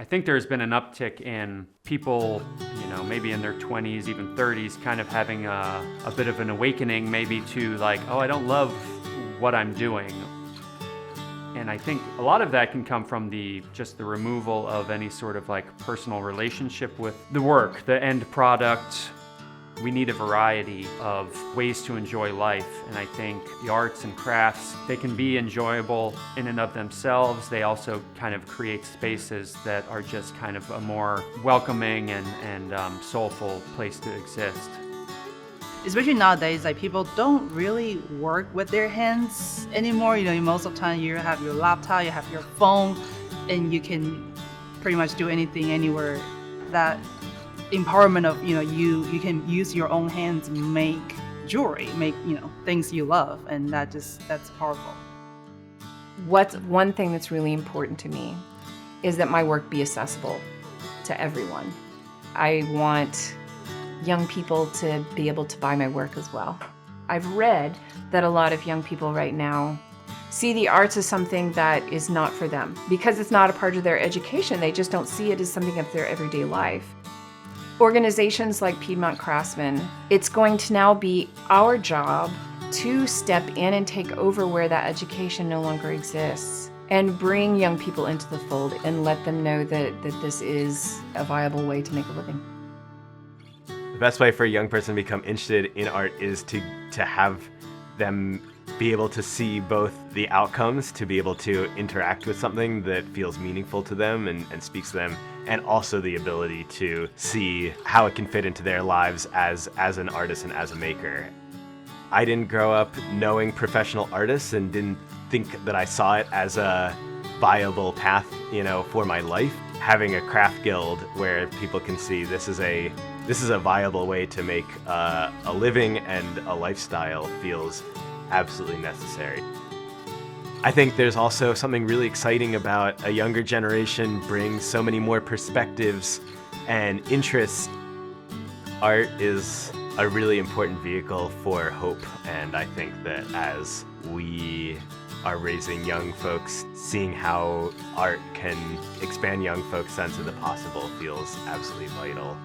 I think there's been an uptick in people, maybe in their 20s, even 30s, kind of having a bit of an awakening maybe to like, oh, I don't love what I'm doing. And I think a lot of that can come from just the removal of any sort of like personal relationship with the work, the end product. We need a variety of ways to enjoy life, and I think the arts and crafts, they can be enjoyable in and of themselves. They also kind of create spaces that are just kind of a more welcoming and soulful place to exist. Especially nowadays, like people don't really work with their hands anymore. Most of the time you have your laptop, you have your phone, and you can pretty much do anything anywhere. That empowerment of you can use your own hands, make jewelry, make things you love, and that's powerful. What's one thing that's really important to me is that my work be accessible to everyone. I want young people to be able to buy my work as well. I've read that a lot of young people right now see the arts as something that is not for them because it's not a part of their education. They just don't see it as something of their everyday life. Organizations like Piedmont Craftsmen, it's going to now be our job to step in and take over where that education no longer exists and bring young people into the fold and let them know that this is a viable way to make a living. The best way for a young person to become interested in art is to have them be able to see both the outcomes, to be able to interact with something that feels meaningful to them and speaks to them, and also the ability to see how it can fit into their lives as an artist and as a maker. I didn't grow up knowing professional artists and didn't think that I saw it as a viable path, for my life. Having a craft guild where people can see this is a viable way to make a living and a lifestyle feels absolutely necessary. I think there's also something really exciting about a younger generation brings so many more perspectives and interests. Art is a really important vehicle for hope, and I think that as we are raising young folks, seeing how art can expand young folks' sense of the possible feels absolutely vital.